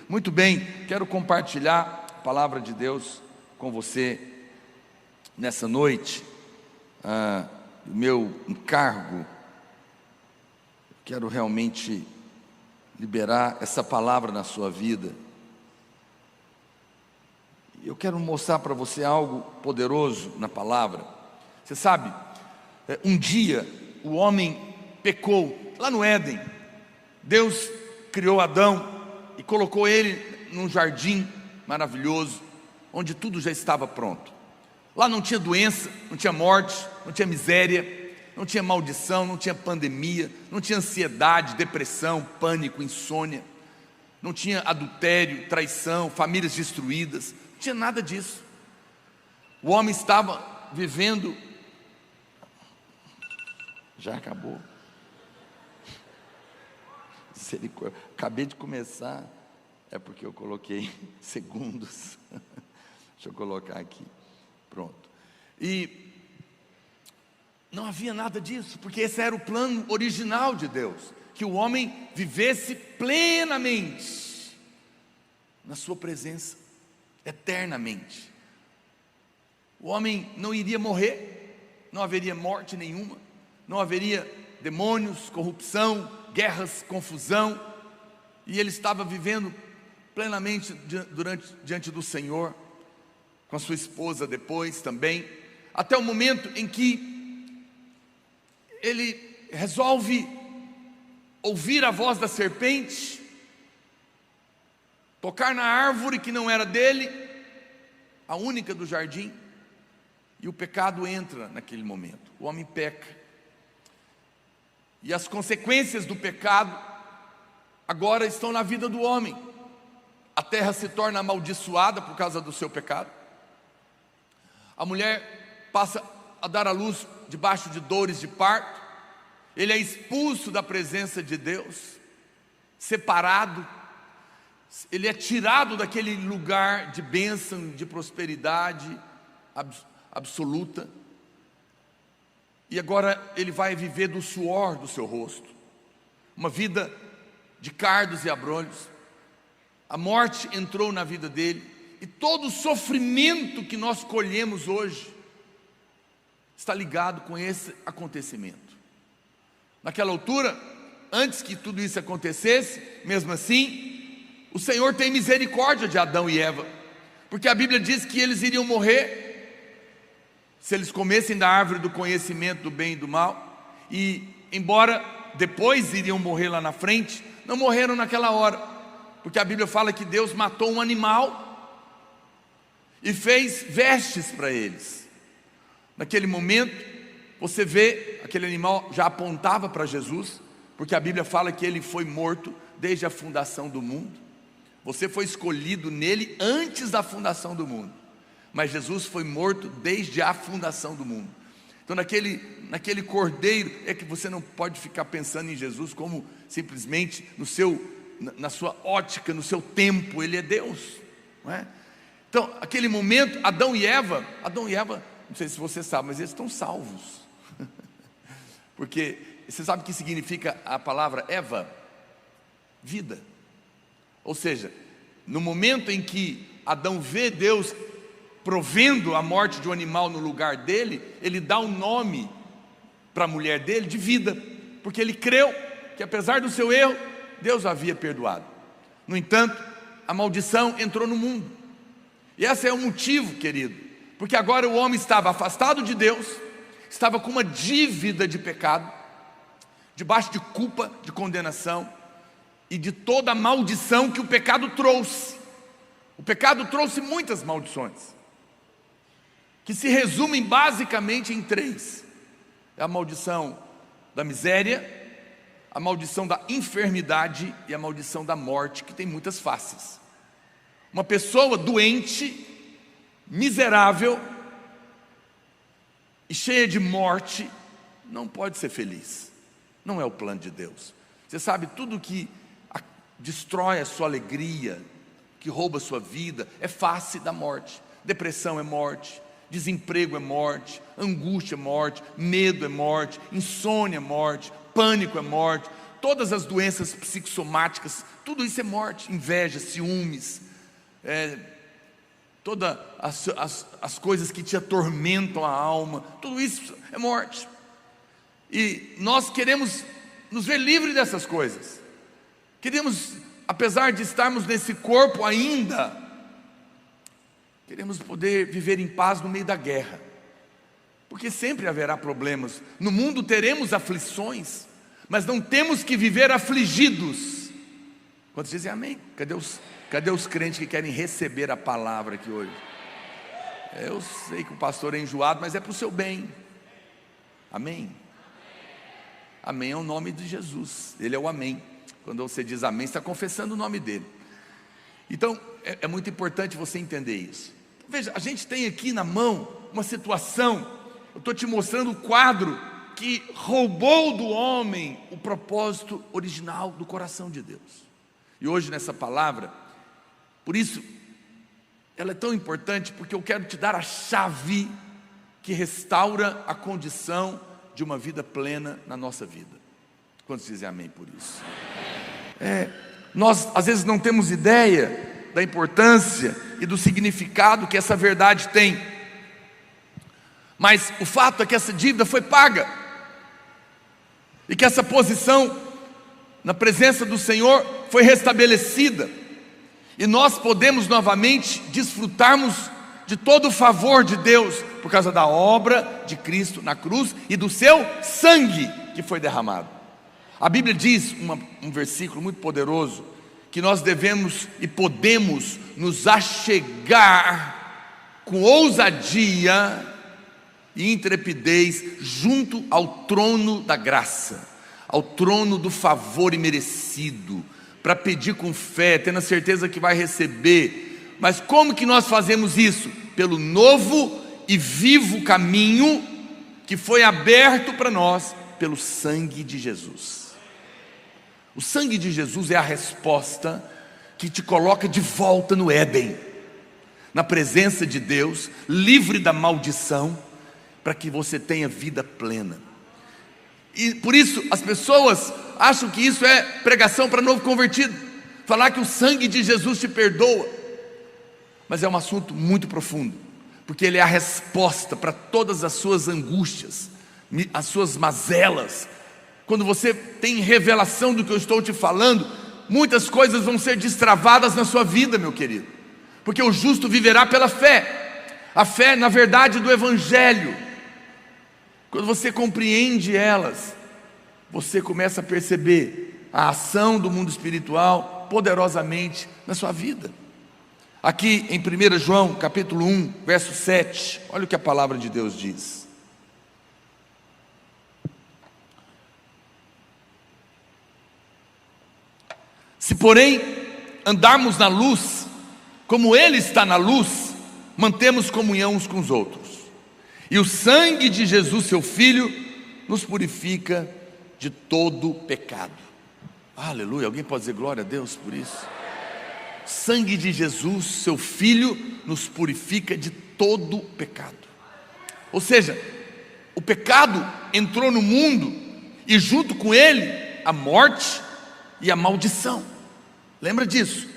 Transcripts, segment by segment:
Muito bem, quero compartilhar a palavra de Deus com você nessa noite. O meu encargo, quero realmente liberar essa palavra na sua vida. Eu quero mostrar para você algo poderoso na palavra. Você sabe, um dia o homem pecou lá no Éden. Deus criou Adão e colocou ele num jardim maravilhoso, onde tudo já estava pronto. Lá não tinha doença, não tinha morte, não tinha miséria, não tinha maldição, não tinha pandemia, não tinha ansiedade, depressão, pânico, insônia, não tinha adultério, traição, famílias destruídas, não tinha nada disso. O homem estava vivendo... Já acabou? Acabei de começar, é porque eu coloquei segundos. Deixa eu colocar aqui, pronto. E não havia nada disso, porque esse era o plano original de Deus, que o homem vivesse plenamente na sua presença, eternamente. O homem não iria morrer, não haveria morte nenhuma, não haveria demônios, corrupção, guerras, confusão, e ele estava vivendo plenamente diante do Senhor, com a sua esposa depois também, até o momento em que ele resolve ouvir a voz da serpente, tocar na árvore que não era dele, a única do jardim, e o pecado entra naquele momento. O homem peca, e as consequências do pecado agora estão na vida do homem. A terra se torna amaldiçoada por causa do seu pecado. A mulher passa a dar à luz debaixo de dores de parto. Ele é expulso da presença de Deus, separado. Ele é tirado daquele lugar de bênção, de prosperidade absoluta. E agora ele vai viver do suor do seu rosto, uma vida de cardos e abrolhos. A morte entrou na vida dele, e todo o sofrimento que nós colhemos hoje está ligado com esse acontecimento. Naquela altura, antes que tudo isso acontecesse, mesmo assim, o Senhor tem misericórdia de Adão e Eva, porque a Bíblia diz que eles iriam morrer se eles comessem da árvore do conhecimento do bem e do mal, e embora depois iriam morrer lá na frente, não morreram naquela hora, porque a Bíblia fala que Deus matou um animal e fez vestes para eles. Naquele momento, você vê, aquele animal já apontava para Jesus, porque a Bíblia fala que ele foi morto desde a fundação do mundo. Você foi escolhido nele antes da fundação do mundo, mas Jesus foi morto desde a fundação do mundo. Então naquele cordeiro, é que você não pode ficar pensando em Jesus como simplesmente na sua ótica, no seu tempo. Ele é Deus, não é? Então aquele momento, Adão e Eva, não sei se você sabe, mas eles estão salvos. Porque você sabe o que significa a palavra Eva? Vida. Ou seja, no momento em que Adão vê Deus provendo a morte de um animal no lugar dele, ele dá um nome para a mulher dele de vida, porque ele creu que apesar do seu erro, Deus havia perdoado. No entanto, a maldição entrou no mundo, e esse é o motivo, querido, porque agora o homem estava afastado de Deus, estava com uma dívida de pecado, debaixo de culpa, de condenação, e de toda a maldição que o pecado trouxe. O pecado trouxe muitas maldições, que se resumem basicamente em três: a maldição da miséria, a maldição da enfermidade e a maldição da morte, que tem muitas faces. Uma pessoa doente, miserável e cheia de morte não pode ser feliz. Não é o plano de Deus. Você sabe, tudo que destrói a sua alegria, que rouba a sua vida, é face da morte. Depressão é morte, desemprego é morte, angústia é morte, medo é morte, insônia é morte, pânico é morte. todas as doenças psicossomáticas, tudo isso é morte. Inveja, ciúmes, todas as coisas que te atormentam a alma, tudo isso é morte. E nós queremos nos ver livres dessas coisas. Queremos, apesar de estarmos nesse corpo ainda, queremos poder viver em paz no meio da guerra, porque sempre haverá problemas. No mundo teremos aflições, mas não temos que viver afligidos. Quantos dizem amém? Cadê os crentes que querem receber a palavra aqui hoje? Eu sei que o pastor é enjoado, mas é para o seu bem. Amém? Amém é o nome de Jesus, Ele é o amém. Quando você diz amém, você está confessando o nome dele. Então, é muito importante você entender isso. Veja, a gente tem aqui na mão uma situação. Eu estou te mostrando o quadro que roubou do homem o propósito original do coração de Deus. E hoje nessa palavra, por isso, ela é tão importante, porque eu quero te dar a chave que restaura a condição de uma vida plena na nossa vida. Quantos dizem amém por isso? Nós às vezes não temos ideia da importância e do significado que essa verdade tem, mas o fato é que essa dívida foi paga, e que essa posição na presença do Senhor foi restabelecida, e nós podemos novamente desfrutarmos de todo o favor de Deus, por causa da obra de Cristo na cruz e do seu sangue que foi derramado. A Bíblia diz, um versículo muito poderoso, que nós devemos e podemos nos achegar com ousadia e intrepidez junto ao trono da graça, ao trono do favor imerecido, para pedir com fé, tendo a certeza que vai receber. Mas como que nós fazemos isso? Pelo novo e vivo caminho que foi aberto para nós pelo sangue de Jesus. O sangue de Jesus é a resposta que te coloca de volta no Éden, na presença de Deus, livre da maldição, para que você tenha vida plena. E por isso as pessoas acham que isso é pregação para novo convertido, falar que o sangue de Jesus te perdoa. Mas é um assunto muito profundo, porque ele é a resposta para todas as suas angústias, as suas mazelas. Quando você tem revelação do que eu estou te falando, muitas coisas vão ser destravadas na sua vida, meu querido, porque o justo viverá pela fé. A fé na verdade do Evangelho. Quando você compreende elas, você começa a perceber a ação do mundo espiritual poderosamente na sua vida. Aqui em 1 João capítulo 1, verso 7, olha o que a palavra de Deus diz. Se porém andarmos na luz, como Ele está na luz, mantemos comunhão uns com os outros. E o sangue de Jesus, seu Filho, nos purifica de todo pecado. Aleluia, alguém pode dizer glória a Deus por isso? Sangue de Jesus, seu Filho, nos purifica de todo pecado. Ou seja, o pecado entrou no mundo e junto com ele a morte e a maldição. Lembra disso?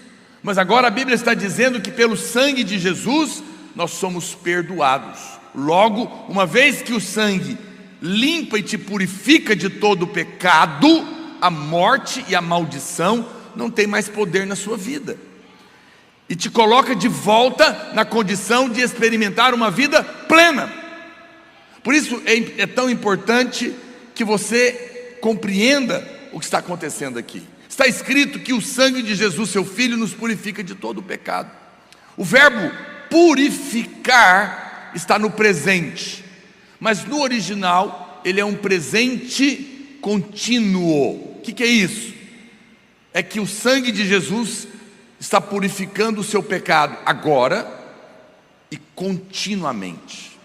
Mas agora a Bíblia está dizendo que pelo sangue de Jesus nós somos perdoados. Logo, uma vez que o sangue limpa e te purifica de todo o pecado, a morte e a maldição não tem mais poder na sua vida, e te coloca de volta na condição de experimentar uma vida plena. Por isso é tão importante que você compreenda o que está acontecendo aqui. Está escrito que o sangue de Jesus, seu Filho, nos purifica de todo o pecado. O verbo purificar está no presente, mas no original ele é um presente contínuo. O que é isso? É que o sangue de Jesus está purificando o seu pecado agora e continuamente.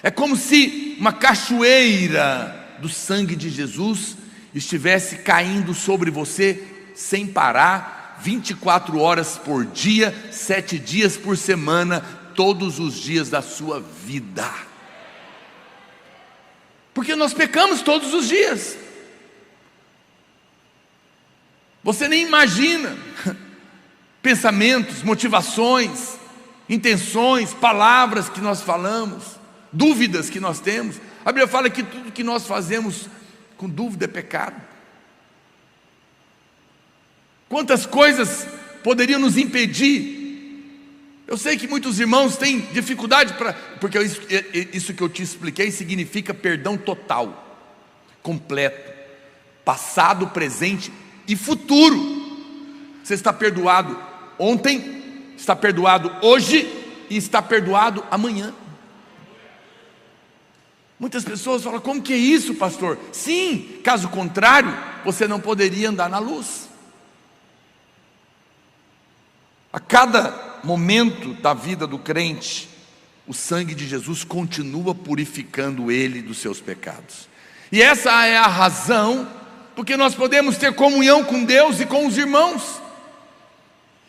É como se uma cachoeira do sangue de Jesus estivesse caindo sobre você sem parar, 24 horas por dia, 7 dias por semana, todos os dias da sua vida. Porque nós pecamos todos os dias. Você nem imagina pensamentos, motivações, intenções, palavras que nós falamos, dúvidas que nós temos. A Bíblia fala que tudo que nós fazemos com dúvida é pecado. Quantas coisas poderiam nos impedir? Eu sei que muitos irmãos têm dificuldade porque isso que eu te expliquei significa perdão total, completo, passado, presente e futuro. Você está perdoado ontem, está perdoado hoje e está perdoado amanhã. Muitas pessoas falam: como que é isso, pastor? Sim, caso contrário, você não poderia andar na luz. A cada momento da vida do crente, o sangue de Jesus continua purificando ele dos seus pecados. E essa é a razão porque nós podemos ter comunhão com Deus e com os irmãos,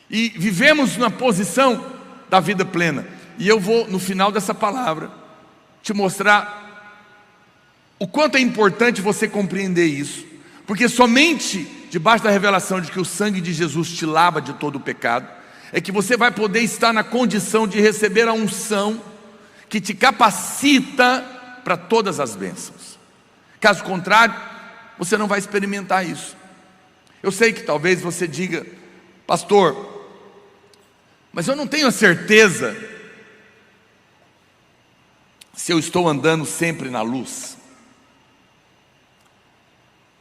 e vivemos na posição da vida plena. E eu vou, no final dessa palavra, te mostrar o quanto é importante você compreender isso, porque somente debaixo da revelação de que o sangue de Jesus te lava de todo o pecado, é que você vai poder estar na condição de receber a unção que te capacita para todas as bênçãos. Caso contrário, você não vai experimentar isso. Eu sei que talvez você diga: pastor, mas eu não tenho a certeza se eu estou andando sempre na luz.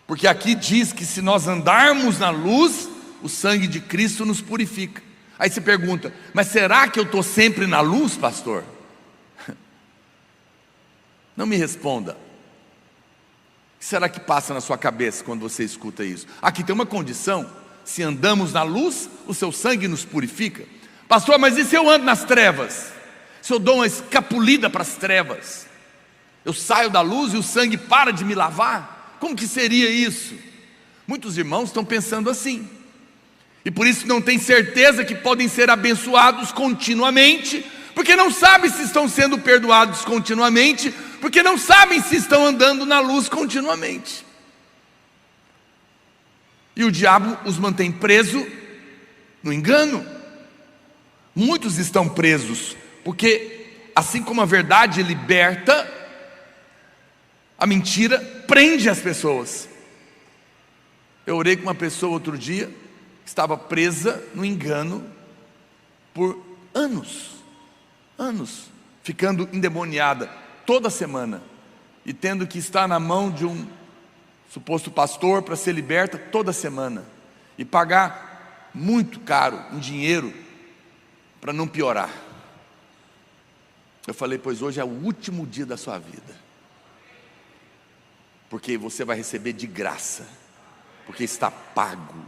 Porque aqui diz que se nós andarmos na luz, o sangue de Cristo nos purifica. Aí você pergunta: mas será que eu estou sempre na luz, pastor? Não me responda. O que será que passa na sua cabeça quando você escuta isso? Aqui tem uma condição: se andamos na luz, o seu sangue nos purifica. Pastor, mas e se eu ando nas trevas? Se eu dou uma escapulida para as trevas, eu saio da luz e o sangue para de me lavar? Como que seria isso? Muitos irmãos estão pensando assim, e por isso não têm certeza que podem ser abençoados continuamente, porque não sabem se estão sendo perdoados continuamente, porque não sabem se estão andando na luz continuamente. E o diabo os mantém presos no engano. Muitos estão presos, porque assim como a verdade liberta, a mentira prende as pessoas. Eu orei com uma pessoa outro dia, que estava presa no engano por anos, ficando endemoniada toda semana, e tendo que estar na mão de um suposto pastor para ser liberta toda semana, e pagar muito caro em dinheiro para não piorar. Eu falei: pois hoje é o último dia da sua vida, porque você vai receber de graça, porque está pago,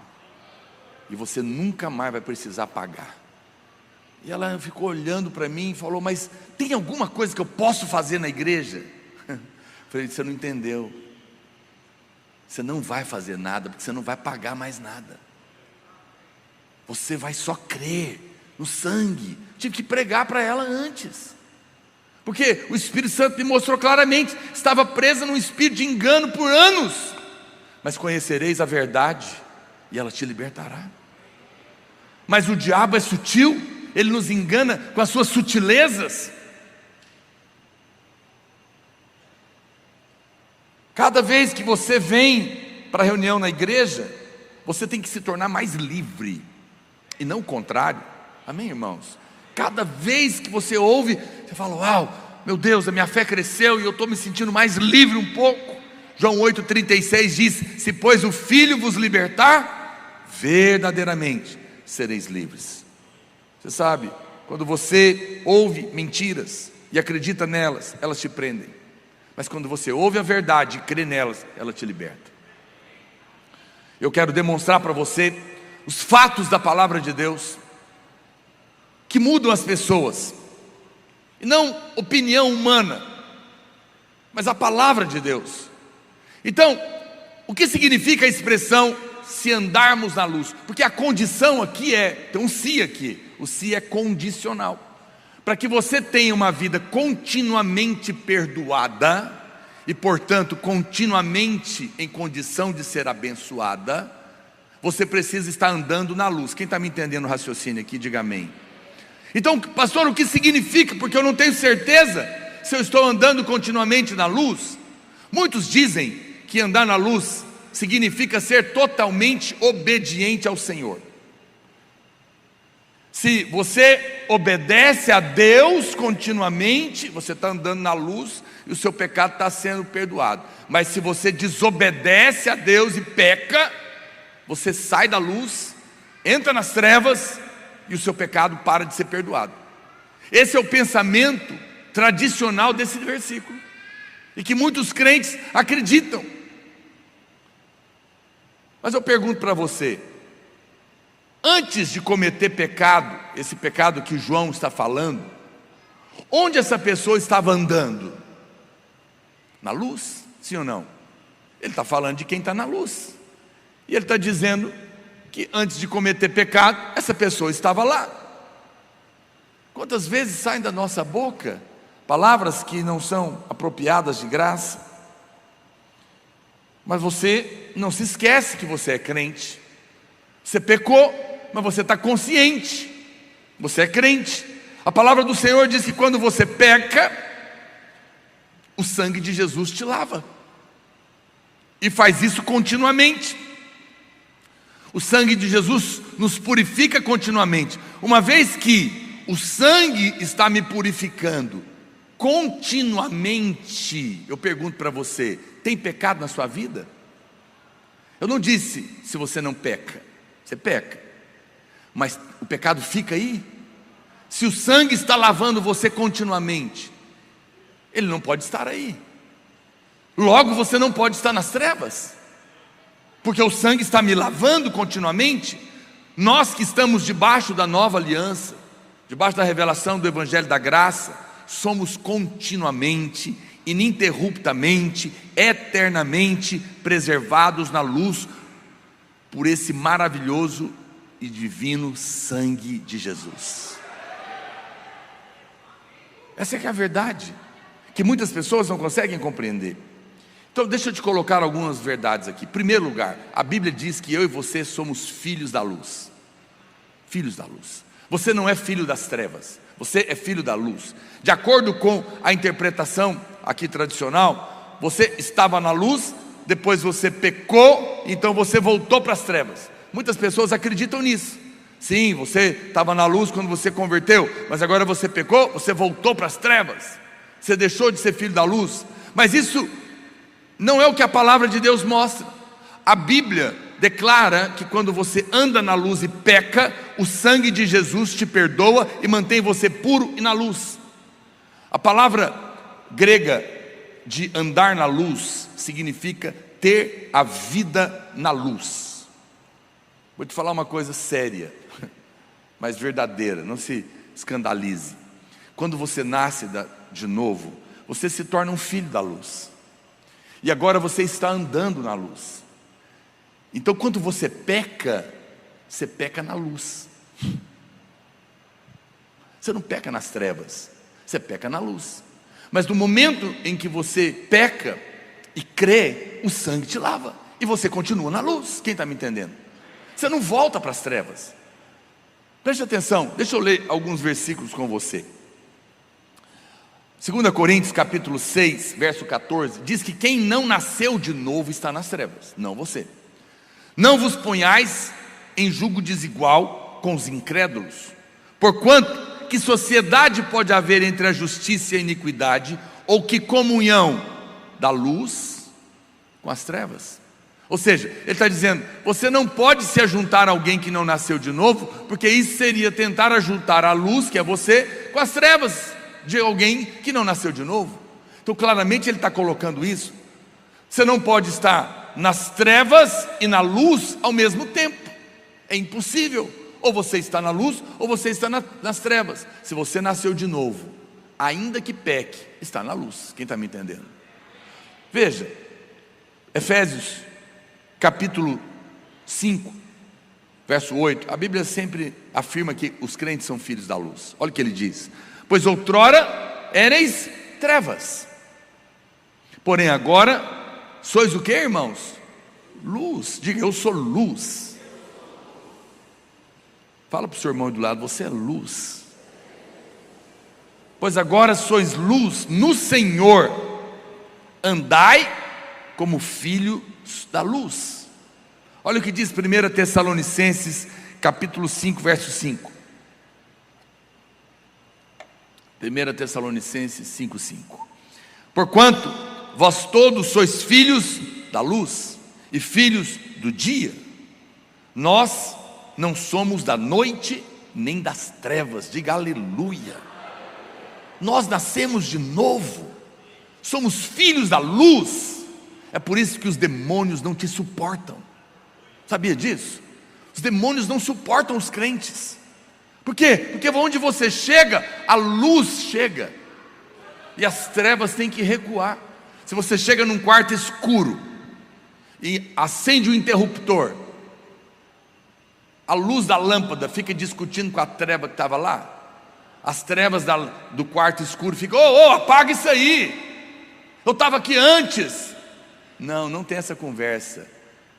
e você nunca mais vai precisar pagar. E ela ficou olhando para mim e falou: mas tem alguma coisa que eu posso fazer na igreja? Eu falei: você não entendeu. Você não vai fazer nada, porque você não vai pagar mais nada. Você vai só crer no sangue. Tive que pregar para ela antes, porque o Espírito Santo me mostrou claramente: estava presa num espírito de engano por anos. Mas conhecereis a verdade, e ela te libertará. Mas o diabo é sutil, ele nos engana com as suas sutilezas. Cada vez que você vem para a reunião na igreja, você tem que se tornar mais livre, e não o contrário. Amém, irmãos? Cada vez que você ouve, você fala: uau, meu Deus, a minha fé cresceu e eu estou me sentindo mais livre um pouco. João 8,36 diz: se pois o Filho vos libertar, verdadeiramente sereis livres. Você sabe, quando você ouve mentiras e acredita nelas, elas te prendem. Mas quando você ouve a verdade e crê nelas, ela te liberta. Eu quero demonstrar para você os fatos da palavra de Deus que mudam as pessoas, e não opinião humana, mas a palavra de Deus. Então, o que significa a expressão se andarmos na luz? Porque a condição aqui tem um se aqui, o se é condicional. Para que você tenha uma vida continuamente perdoada, e portanto continuamente em condição de ser abençoada, você precisa estar andando na luz. Quem está me entendendo o raciocínio aqui, diga amém. Então, pastor, o que significa? Porque eu não tenho certeza se eu estou andando continuamente na luz. Muitos dizem que andar na luz significa ser totalmente obediente ao Senhor. Se você obedece a Deus continuamente, você está andando na luz e o seu pecado está sendo perdoado. Mas se você desobedece a Deus e peca, você sai da luz, entra nas trevas e o seu pecado para de ser perdoado. Esse é o pensamento tradicional desse versículo, e que muitos crentes acreditam. Mas eu pergunto para você, antes de cometer pecado, esse pecado que João está falando, onde essa pessoa estava andando? Na luz, sim ou não? Ele está falando de quem está na luz, e ele está dizendo que antes de cometer pecado, essa pessoa estava lá. Quantas vezes saem da nossa boca palavras que não são apropriadas de graça? Mas você não se esquece que você é crente. Você pecou, mas você está consciente, você é crente. A palavra do Senhor diz que quando você peca, o sangue de Jesus te lava, e faz isso continuamente. O sangue de Jesus nos purifica continuamente. Uma vez que o sangue está me purificando continuamente, eu pergunto para você, tem pecado na sua vida? Eu não disse se você não peca, você peca, mas o pecado fica aí. Se o sangue está lavando você continuamente, ele não pode estar aí. Logo você não pode estar nas trevas, porque o sangue está me lavando continuamente. Nós que estamos debaixo da nova aliança, debaixo da revelação do Evangelho da Graça, somos continuamente, ininterruptamente, eternamente preservados na luz por esse maravilhoso e divino sangue de Jesus. Essa é que é a verdade, que muitas pessoas não conseguem compreender. Então deixa eu te colocar algumas verdades aqui. Em primeiro lugar, a Bíblia diz que eu e você somos filhos da luz. Filhos da luz. Você não é filho das trevas, você é filho da luz. De acordo com a interpretação aqui tradicional, você estava na luz, depois você pecou, então você voltou para as trevas. Muitas pessoas acreditam nisso. Sim, você estava na luz quando você converteu, mas agora você pecou, você voltou para as trevas, você deixou de ser filho da luz. Mas isso não é o que a palavra de Deus mostra. A Bíblia declara que quando você anda na luz e peca, o sangue de Jesus te perdoa e mantém você puro e na luz. A palavra grega de andar na luz significa ter a vida na luz. Vou te falar uma coisa séria, mas verdadeira, não se escandalize. Quando você nasce de novo, você se torna um filho da luz, e agora você está andando na luz. Então quando você peca na luz. Você não peca nas trevas, você peca na luz. Mas no momento em que você peca e crê, o sangue te lava, e você continua na luz. Quem está me entendendo? Você não volta para as trevas. Preste atenção, deixa eu ler alguns versículos com você. 2 Coríntios capítulo 6, verso 14, diz que quem não nasceu de novo está nas trevas, não você. Não vos ponhais em julgo desigual com os incrédulos, porquanto que sociedade pode haver entre a justiça e a iniquidade, ou que comunhão da luz com as trevas? Ou seja, ele está dizendo, você não pode se ajuntar a alguém que não nasceu de novo, porque isso seria tentar ajuntar a luz, que é você, com as trevas de alguém que não nasceu de novo. Então claramente ele está colocando isso. Você não pode estar nas trevas e na luz ao mesmo tempo, é impossível. Ou você está na luz, ou você está nas trevas. Se você nasceu de novo, ainda que peque, está na luz. Quem está me entendendo? Veja, Efésios capítulo 5, verso 8, a Bíblia sempre afirma que os crentes são filhos da luz. Olha o que ele diz: pois outrora éreis trevas, porém agora sois o que, irmãos? Luz. Diga, eu sou luz. Fala para o seu irmão do lado: você é luz. Pois agora sois luz no Senhor, andai como filhos da luz. Olha o que diz 1 Tessalonicenses capítulo 5, verso 5. 1 Tessalonicenses 5, 5. Porquanto vós todos sois filhos da luz e filhos do dia. Nós não somos da noite nem das trevas. Diga aleluia. Nós nascemos de novo, somos filhos da luz. É por isso que os demônios não te suportam. Sabia disso? Os demônios não suportam os crentes. Por quê? Porque onde você chega, a luz chega, e as trevas têm que recuar. Se você chega num quarto escuro e acende o interruptor, a luz da lâmpada fica discutindo com a treva que estava lá. As trevas do quarto escuro ficam: apaga isso aí, eu estava aqui antes. Não tem essa conversa.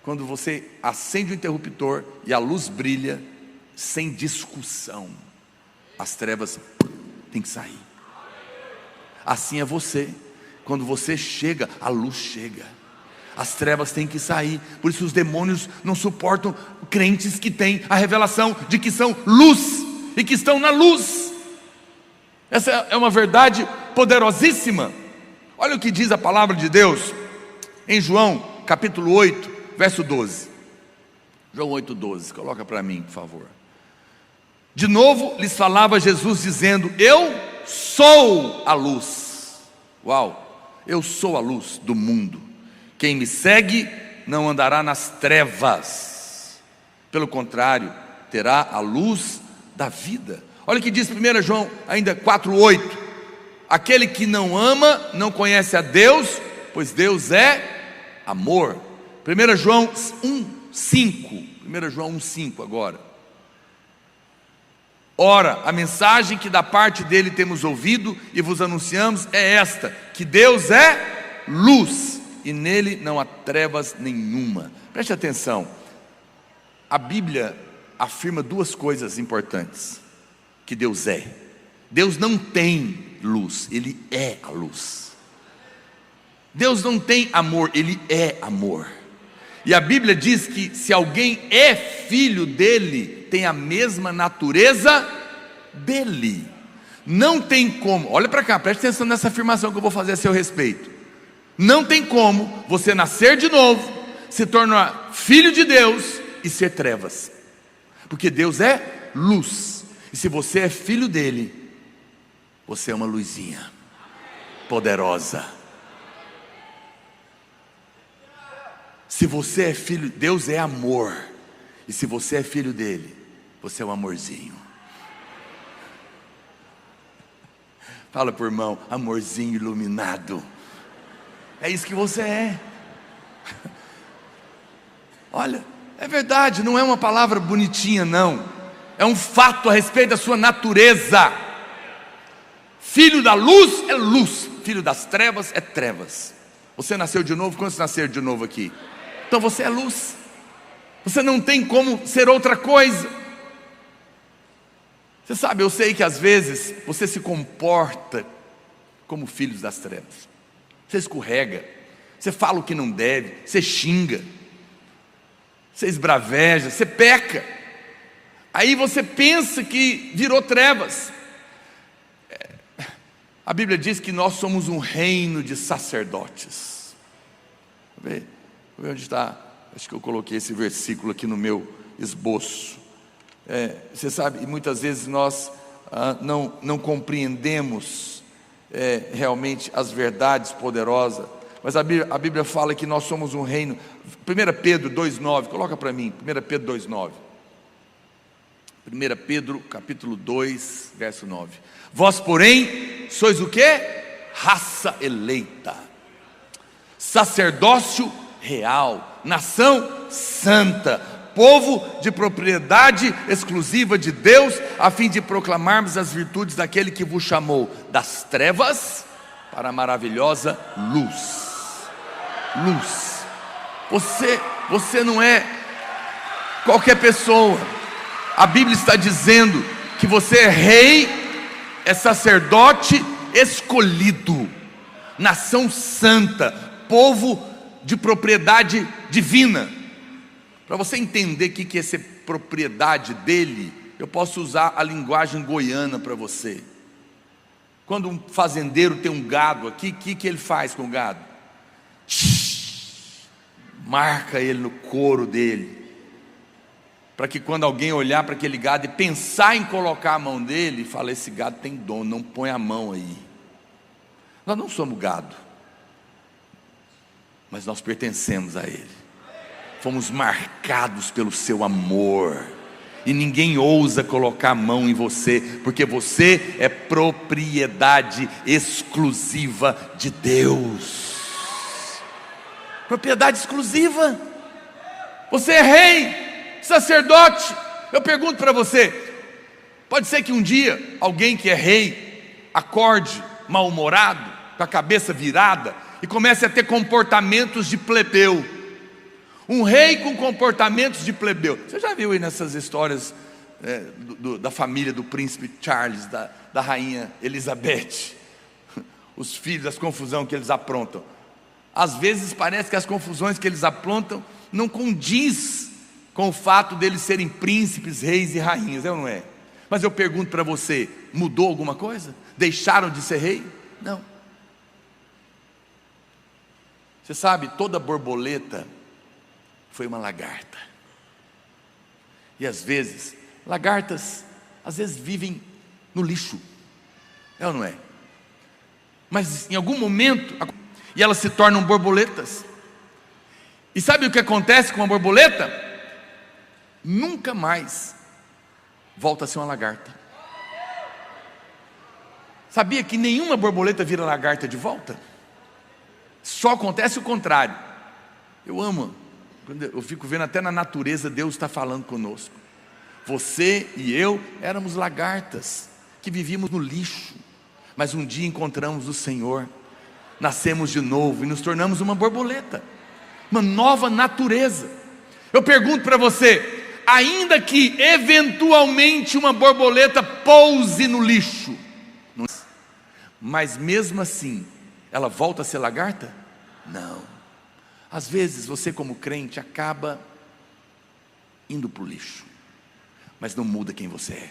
Quando você acende o interruptor e a luz brilha, sem discussão, as trevas têm que sair. Assim é você. Quando você chega, a luz chega, as trevas têm que sair. Por isso os demônios não suportam crentes que têm a revelação de que são luz e que estão na luz. Essa é uma verdade poderosíssima. Olha o que diz a palavra de Deus em João capítulo 8, verso 12. João 8, 12, coloca para mim, por favor. De novo lhes falava Jesus dizendo: eu sou a luz. Uau, eu sou a luz do mundo. Quem me segue não andará nas trevas, pelo contrário, terá a luz da vida. Olha o que diz 1 João ainda 4,8. Aquele que não ama não conhece a Deus, pois Deus é amor. 1 João 1,5. 1 João 1,5 agora. Ora, a mensagem que da parte dele temos ouvido e vos anunciamos é esta: que Deus é luz e nele não há trevas nenhuma. Preste atenção, a Bíblia afirma duas coisas importantes que Deus é. Deus não tem luz, Ele é a luz. Deus não tem amor, Ele é amor. E a Bíblia diz que se alguém é filho dele, tem a mesma natureza dele. Não tem como, olha para cá, preste atenção nessa afirmação que eu vou fazer a seu respeito. Não tem como você nascer de novo, se tornar filho de Deus e ser trevas, porque Deus é luz. E se você é filho dele, você é uma luzinha poderosa. Se você é filho, Deus é amor, e se você é filho dele, você é um amorzinho. Fala para o irmão: amorzinho iluminado. É isso que você é. Olha, é verdade, não é uma palavra bonitinha não, é um fato a respeito da sua natureza. Filho da luz é luz, filho das trevas é trevas. Você nasceu de novo? Quantos nasceram de novo aqui? Então você é luz, você não tem como ser outra coisa. Você sabe, eu sei que às vezes você se comporta como filhos das trevas. Você escorrega, você fala o que não deve, você xinga, você esbraveja, você peca. Aí você pensa que virou trevas. A Bíblia diz que nós somos um reino de sacerdotes. Vê onde está? Acho que eu coloquei esse versículo aqui no meu esboço. Você sabe, e muitas vezes nós não compreendemos realmente as verdades poderosas, mas a Bíblia fala que nós somos um reino. 1 Pedro 2,9, coloca para mim, 1 Pedro 2,9. 1 Pedro capítulo 2, verso 9. Vós porém sois o que? Raça eleita, sacerdócio real, nação santa, povo de propriedade exclusiva de Deus, a fim de proclamarmos as virtudes daquele que vos chamou das trevas para a maravilhosa luz. Luz. Você não é qualquer pessoa. A Bíblia está dizendo que você é rei, é sacerdote escolhido, nação santa, povo de propriedade divina. Para você entender o que é ser propriedade dele, eu posso usar a linguagem goiana para você. Quando um fazendeiro tem um gado aqui, o que ele faz com o gado? Marca ele no couro dele, para que quando alguém olhar para aquele gado e pensar em colocar a mão dele, fala: esse gado tem dono, não põe a mão aí. Nós não somos gado, mas nós pertencemos a ele. Fomos marcados pelo seu amor, e ninguém ousa colocar a mão em você, porque você é propriedade exclusiva de Deus. Propriedade exclusiva. Você é rei, sacerdote. Eu pergunto para você, pode ser que um dia alguém que é rei acorde mal-humorado, com a cabeça virada, e comece a ter comportamentos de plebeu. Um rei com comportamentos de plebeu. Você já viu aí nessas histórias da família do príncipe Charles, da rainha Elizabeth, os filhos, as confusões que eles aprontam? Às vezes parece que as confusões que eles aprontam não condiz com o fato deles serem príncipes, reis e rainhas, é ou não é? Mas eu pergunto para você, mudou alguma coisa? Deixaram de ser rei? Não. Você sabe, toda borboleta foi uma lagarta. E às vezes, lagartas às vezes vivem no lixo, é ou não é? Mas em algum momento, e elas se tornam borboletas. E sabe o que acontece com uma borboleta? Nunca mais volta a ser uma lagarta. Sabia que nenhuma borboleta vira lagarta de volta? Só acontece o contrário. Eu amo, quando eu fico vendo até na natureza Deus está falando conosco. Você e eu éramos lagartas que vivíamos no lixo, mas um dia encontramos o Senhor, nascemos de novo e nos tornamos uma borboleta, uma nova natureza. Eu pergunto para você, ainda que eventualmente uma borboleta pouse no lixo, mas mesmo assim ela volta a ser lagarta? Não. Às vezes você, como crente, acaba indo para o lixo, mas não muda quem você é.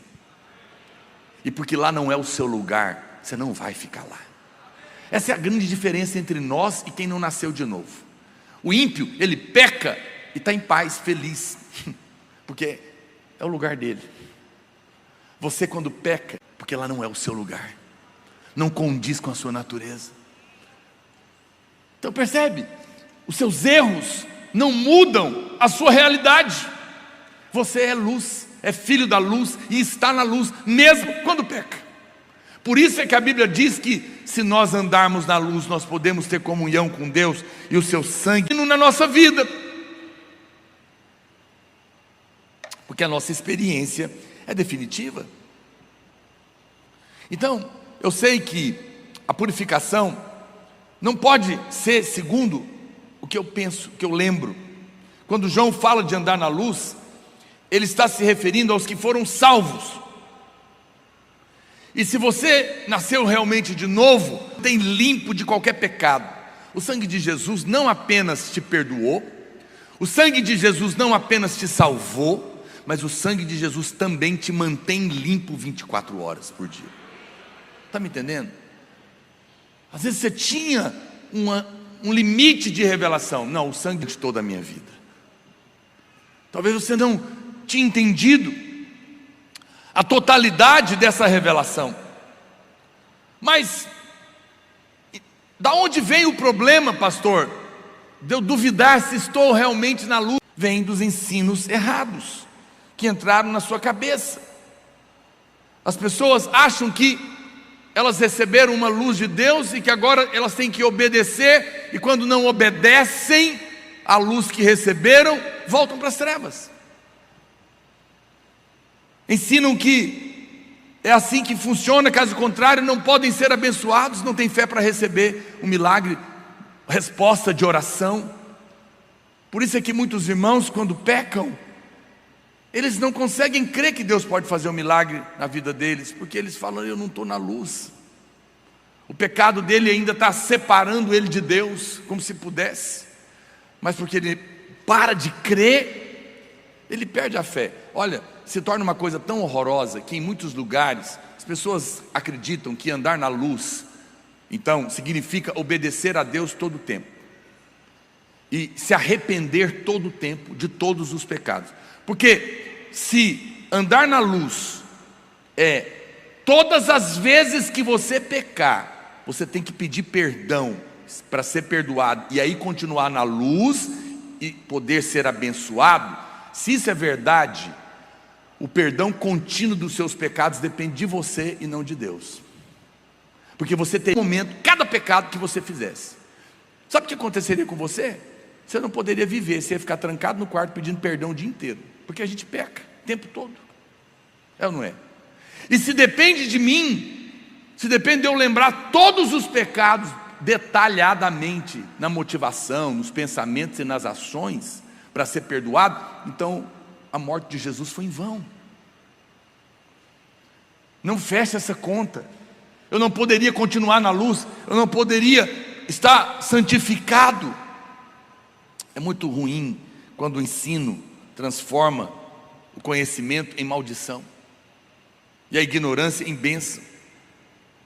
E porque lá não é o seu lugar, você não vai ficar lá. Essa é a grande diferença entre nós e quem não nasceu de novo. O ímpio, ele peca e está em paz, feliz, porque é o lugar dele. Você, quando peca, porque lá não é o seu lugar, não condiz com a sua natureza. Então percebe, os seus erros não mudam a sua realidade. Você é luz, é filho da luz e está na luz mesmo quando peca. Por isso é que a Bíblia diz que se nós andarmos na luz, nós podemos ter comunhão com Deus e o seu sangue na nossa vida, porque a nossa experiência é definitiva. Então eu sei que a purificação não pode ser segundo o que eu penso, o que eu lembro. Quando João fala de andar na luz, ele está se referindo aos que foram salvos. E se você nasceu realmente de novo, tem limpo de qualquer pecado. O sangue de Jesus não apenas te perdoou, o sangue de Jesus não apenas te salvou, mas o sangue de Jesus também te mantém limpo 24 horas por dia. Está me entendendo? Às vezes você tinha um limite de revelação. Não, o sangue de toda a minha vida. Talvez você não tinha entendido a totalidade dessa revelação. Mas da onde vem o problema, pastor? De eu duvidar se estou realmente na luz? Vem dos ensinos errados que entraram na sua cabeça. As pessoas acham que elas receberam uma luz de Deus e que agora elas têm que obedecer, e quando não obedecem à luz que receberam, voltam para as trevas. Ensinam que é assim que funciona, caso contrário não podem ser abençoados, não têm fé para receber um milagre, resposta de oração. Por isso é que muitos irmãos, quando pecam, Eles não conseguem crer que Deus pode fazer um milagre na vida deles, porque eles falam: eu não estou na luz. O pecado dele ainda está separando ele de Deus, como se pudesse. Mas porque ele para de crer, ele perde a fé. Olha, se torna uma coisa tão horrorosa que em muitos lugares as pessoas acreditam que andar na luz, então, significa obedecer a Deus todo o tempo e se arrepender todo o tempo de todos os pecados. Porque se andar na luz é todas as vezes que você pecar, você tem que pedir perdão para ser perdoado e aí continuar na luz e poder ser abençoado. Se isso é verdade, o perdão contínuo dos seus pecados depende de você e não de Deus. Porque você tem um momento, cada pecado que você fizesse. Sabe o que aconteceria com você? Você não poderia viver, você ia ficar trancado no quarto pedindo perdão o dia inteiro. Porque a gente peca o tempo todo. É ou não é? E se depende de mim, se depende de eu lembrar todos os pecados detalhadamente, na motivação, nos pensamentos e nas ações, para ser perdoado, então a morte de Jesus foi em vão. Não feche essa conta. Eu não poderia continuar na luz, eu não poderia estar santificado. É muito ruim quando o ensino transforma o conhecimento em maldição e a ignorância em bênção.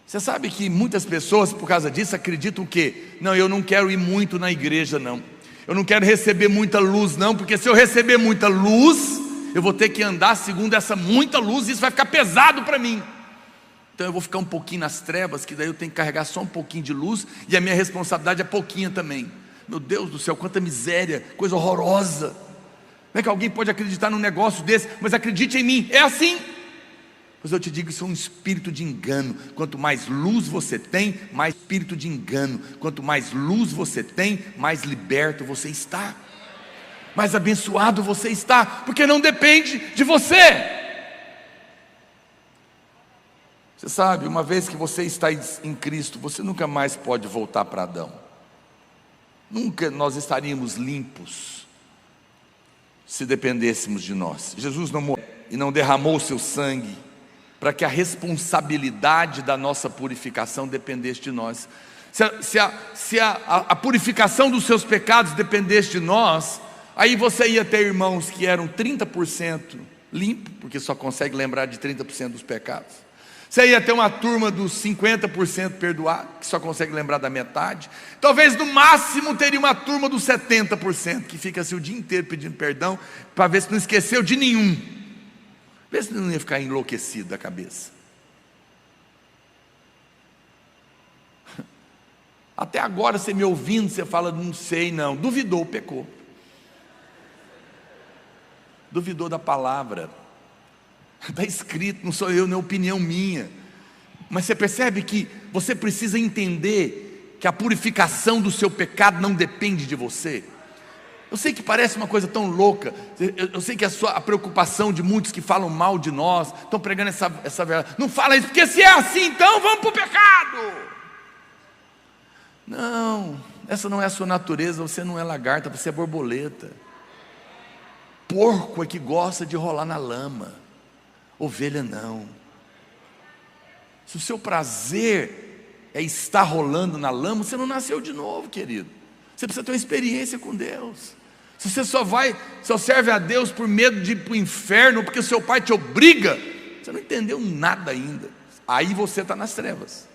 Você sabe que muitas pessoas, por causa disso, acreditam o quê? Não, eu não quero ir muito na igreja, não. Eu não quero receber muita luz, não, porque se eu receber muita luz, eu vou ter que andar segundo essa muita luz, e isso vai ficar pesado para mim. Então eu vou ficar um pouquinho nas trevas, que daí eu tenho que carregar só um pouquinho de luz, e a minha responsabilidade é pouquinha também. Meu Deus do céu, quanta miséria, coisa horrorosa. Como é que alguém pode acreditar num negócio desse? Mas acredite em mim, é assim. Mas eu te digo, isso é um espírito de engano. Quanto mais luz você tem, mais espírito de engano. Quanto mais luz você tem, mais liberto você está, mais abençoado você está, porque não depende de você. Você sabe, uma vez que você está em Cristo, você nunca mais pode voltar para Adão. Nunca nós estaríamos limpos se dependêssemos de nós. Jesus não morreu e não derramou o seu sangue para que a responsabilidade da nossa purificação dependesse de nós. Se a purificação dos seus pecados dependesse de nós, aí você ia ter irmãos que eram 30% limpos, porque só consegue lembrar de 30% dos pecados. Você ia ter uma turma dos 50% perdoado, que só consegue lembrar da metade. Talvez no máximo teria uma turma dos 70%, que fica assim o dia inteiro pedindo perdão, para ver se não esqueceu de nenhum. Vê se não ia ficar enlouquecido da cabeça. Até agora você me ouvindo, você fala: não sei não. Duvidou, pecou. Duvidou da palavra. Está escrito, não sou eu, não é opinião minha. Mas você percebe que você precisa entender que a purificação do seu pecado não depende de você. Eu sei que parece uma coisa tão louca. Eu sei que a preocupação de muitos que falam mal de nós, estão pregando essa verdade. Não fala isso, porque se é assim, então vamos para o pecado. Não, essa não é a sua natureza. Você não é lagarta, você é borboleta. Porco é que gosta de rolar na lama, ovelha não. Se o seu prazer é estar rolando na lama, você não nasceu de novo, querido. Você precisa ter uma experiência com Deus. Se você só serve a Deus por medo de ir para o inferno, porque o seu pai te obriga, você não entendeu nada ainda. Aí você está nas trevas.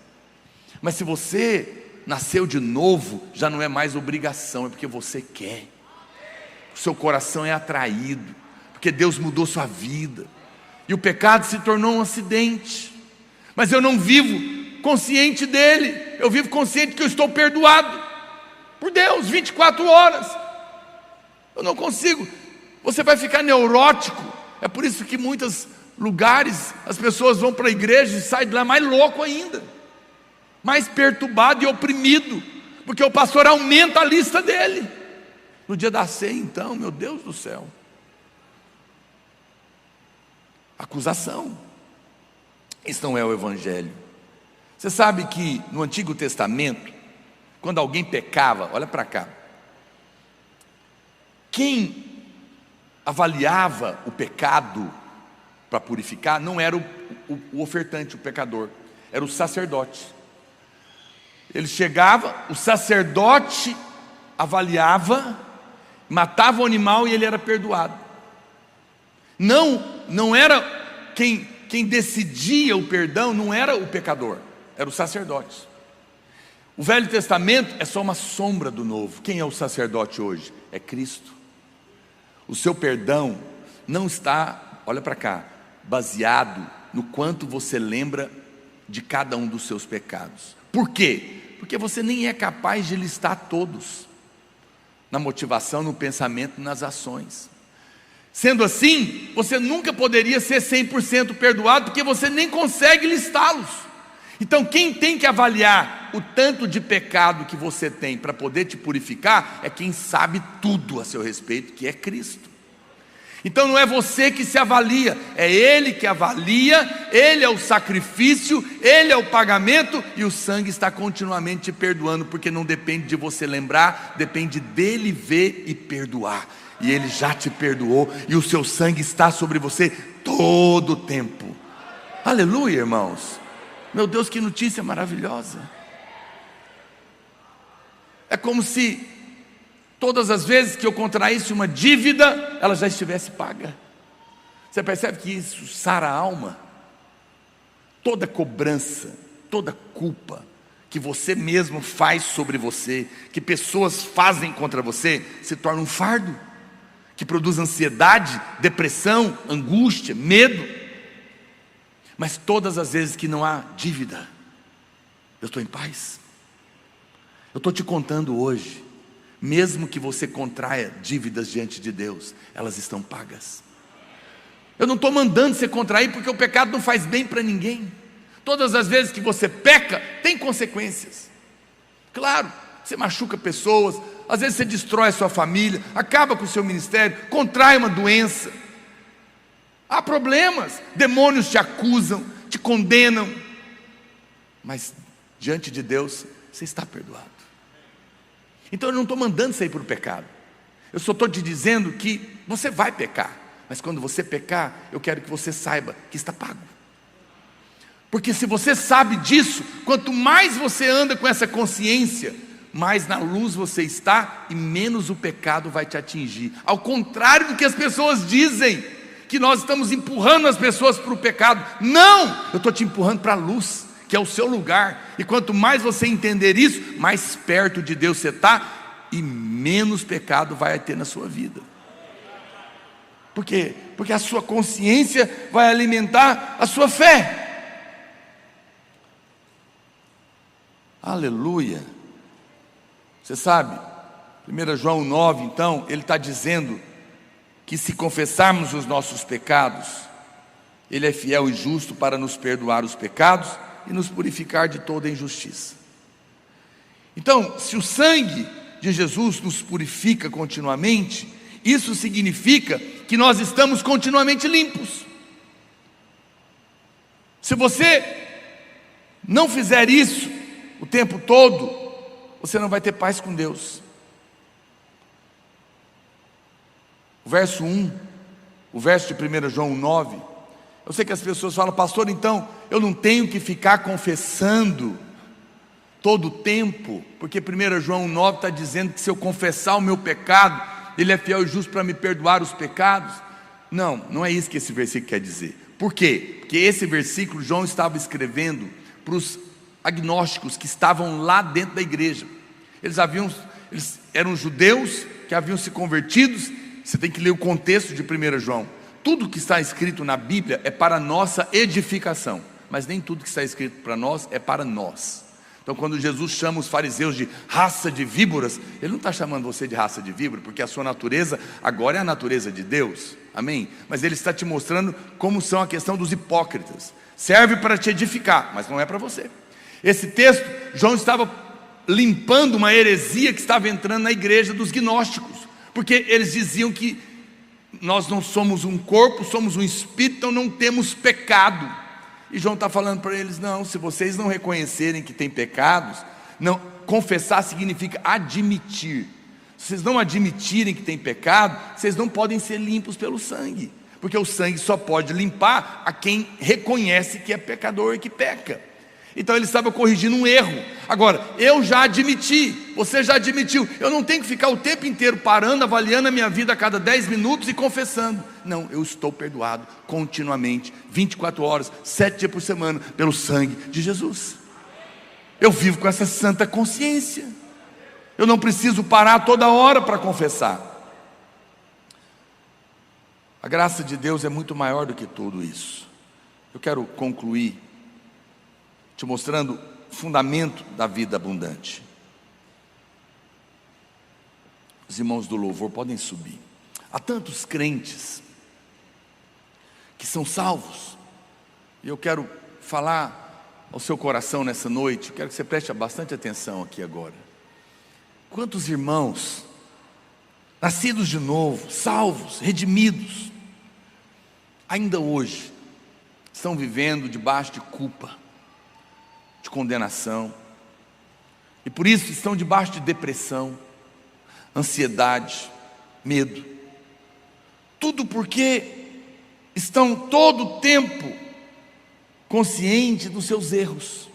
Mas se você nasceu de novo, já não é mais obrigação, é porque você quer. O seu coração é atraído, porque Deus mudou sua vida. E o pecado se tornou um acidente. Mas eu não vivo consciente dele. Eu vivo consciente que eu estou perdoado por Deus, 24 horas. Eu não consigo. Você vai ficar neurótico. É por isso que em muitos lugares as pessoas vão para a igreja e saem de lá mais louco ainda, mais perturbado e oprimido, porque o pastor aumenta a lista dele. No dia da ceia, então, meu Deus do céu, acusação. Isso não é o evangelho. Você sabe que no Antigo Testamento, quando alguém pecava, olha para cá, quem avaliava o pecado para purificar não era o ofertante, o pecador, era o sacerdote. Ele chegava, o sacerdote avaliava, matava o animal e ele era perdoado. Não era quem decidia o perdão, não era o pecador, era o sacerdote. O Velho Testamento é só uma sombra do Novo. Quem é o sacerdote hoje? É Cristo. O seu perdão não está, olha para cá, baseado no quanto você lembra de cada um dos seus pecados. Por quê? Porque você nem é capaz de listar todos, na motivação, no pensamento, nas ações. Sendo assim, você nunca poderia ser 100% perdoado, porque você nem consegue listá-los. Então quem tem que avaliar o tanto de pecado que você tem para poder te purificar, é quem sabe tudo a seu respeito, que é Cristo. Então não é você que se avalia, é Ele que avalia, Ele é o sacrifício, Ele é o pagamento, e o sangue está continuamente te perdoando, porque não depende de você lembrar, depende dEle ver e perdoar. E Ele já te perdoou, e o seu sangue está sobre você todo o tempo. Aleluia, irmãos. Meu Deus, que notícia maravilhosa. É como se todas as vezes que eu contraísse uma dívida, ela já estivesse paga. Você percebe que isso sara a alma? Toda cobrança, toda culpa que você mesmo faz sobre você, que pessoas fazem contra você, se torna um fardo, que produz ansiedade, depressão, angústia, medo. Mas todas as vezes que não há dívida, eu estou em paz. Eu estou te contando hoje, mesmo que você contraia dívidas diante de Deus, elas estão pagas. Eu não estou mandando você contrair, porque o pecado não faz bem para ninguém. Todas as vezes que você peca, tem consequências. Claro, você machuca pessoas, às vezes você destrói a sua família, acaba com o seu ministério, contrai uma doença. Há problemas, demônios te acusam, te condenam, mas diante de Deus, você está perdoado. Então eu não estou mandando você ir para o pecado, eu só estou te dizendo que você vai pecar, mas quando você pecar, eu quero que você saiba que está pago. Porque se você sabe disso, quanto mais você anda com essa consciência, mais na luz você está e menos o pecado vai te atingir. Ao contrário do que as pessoas dizem, que nós estamos empurrando as pessoas para o pecado. Não, eu estou te empurrando para a luz, que é o seu lugar. E quanto mais você entender isso, mais perto de Deus você está e menos pecado vai ter na sua vida. Por quê? Porque a sua consciência vai alimentar a sua fé. Aleluia. Você sabe, 1 João 9, então, ele está dizendo que se confessarmos os nossos pecados, Ele é fiel e justo para nos perdoar os pecados e nos purificar de toda injustiça. Então, se o sangue de Jesus nos purifica continuamente, isso significa que nós estamos continuamente limpos. Se você não fizer isso o tempo todo, você não vai ter paz com Deus. O verso 1, o verso de 1 João 9, eu sei que as pessoas falam: pastor, então eu não tenho que ficar confessando todo o tempo, porque 1 João 9 está dizendo que se eu confessar o meu pecado, Ele é fiel e justo para me perdoar os pecados. Não, não é isso que esse versículo quer dizer. Por quê? Porque esse versículo João estava escrevendo para os agnósticos que estavam lá dentro da igreja. Eles eram judeus que haviam se convertidos. Você tem que ler o contexto de 1 João. Tudo que está escrito na Bíblia é para nossa edificação, mas nem tudo que está escrito para nós é para nós. Então quando Jesus chama os fariseus de raça de víboras, Ele não está chamando você de raça de víbora, porque a sua natureza agora é a natureza de Deus, amém? Mas Ele está te mostrando como são a questão dos hipócritas. Serve para te edificar, mas não é para você. Esse texto, João estava limpando uma heresia que estava entrando na igreja dos gnósticos, porque eles diziam que nós não somos um corpo, somos um espírito, então não temos pecado. E João está falando para eles: não, se vocês não reconhecerem que tem pecados, não, confessar significa admitir. Se vocês não admitirem que tem pecado, vocês não podem ser limpos pelo sangue, porque o sangue só pode limpar a quem reconhece que é pecador e que peca. Então ele estava corrigindo um erro. Agora, eu já admiti, você já admitiu, eu não tenho que ficar o tempo inteiro parando, avaliando a minha vida a cada 10 minutos e confessando. Não, eu estou perdoado continuamente, 24 horas, 7 dias por semana, pelo sangue de Jesus. Eu vivo com essa santa consciência. Eu não preciso parar toda hora para confessar. A graça de Deus é muito maior do que tudo isso. Eu quero concluir te mostrando o fundamento da vida abundante. Os irmãos do louvor podem subir. Há tantos crentes que são salvos, e eu quero falar ao seu coração nessa noite. Eu quero que você preste bastante atenção aqui agora. Quantos irmãos nascidos de novo, salvos, redimidos, ainda hoje estão vivendo debaixo de culpa, de condenação, e por isso estão debaixo de depressão, ansiedade, medo, tudo porque estão todo o tempo conscientes dos seus erros,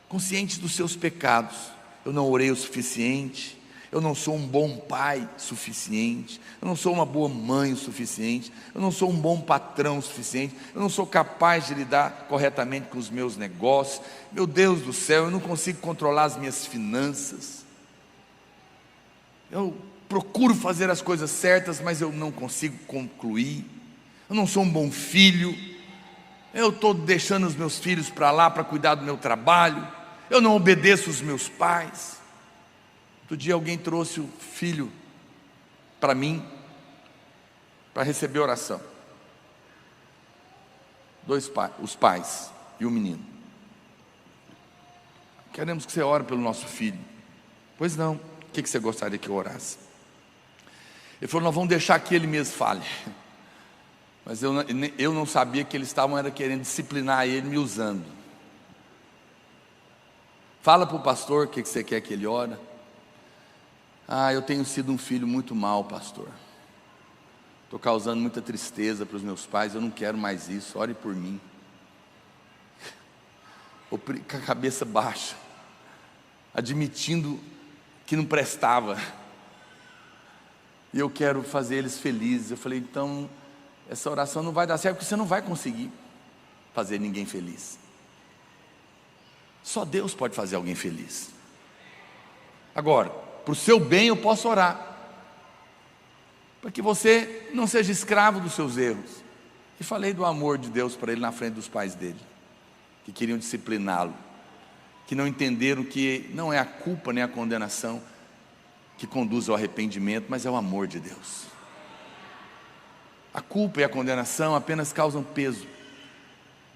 conscientes dos seus pecados. Eu não orei o suficiente, eu não sou um bom pai suficiente, eu não sou uma boa mãe o suficiente, eu não sou um bom patrão o suficiente, eu não sou capaz de lidar corretamente com os meus negócios. Meu Deus do céu, eu não consigo controlar as minhas finanças. Eu procuro fazer as coisas certas, mas eu não consigo concluir. Eu não sou um bom filho, eu estou deixando os meus filhos para lá para cuidar do meu trabalho, eu não obedeço os meus pais. Outro dia alguém trouxe o filho para mim, para receber oração. Os pais e o menino. Queremos que você ore pelo nosso filho. Pois não, o que você gostaria que eu orasse? Ele falou, nós vamos deixar que ele mesmo fale. Mas eu não sabia que eles estavam querendo disciplinar ele, me usando. Fala para o pastor o que você quer que ele ore. Eu tenho sido um filho muito mau, pastor. Estou causando muita tristeza para os meus pais, eu não quero mais isso, ore por mim. Com a cabeça baixa, admitindo que não prestava. E eu quero fazer eles felizes. Eu falei, então, essa oração não vai dar certo, porque você não vai conseguir fazer ninguém feliz. Só Deus pode fazer alguém feliz. Agora, para o seu bem eu posso orar, para que você não seja escravo dos seus erros. E falei do amor de Deus para ele na frente dos pais dele, que queriam discipliná-lo, que não entenderam que não é a culpa nem a condenação que conduz ao arrependimento, mas é o amor de Deus. A culpa e a condenação apenas causam peso.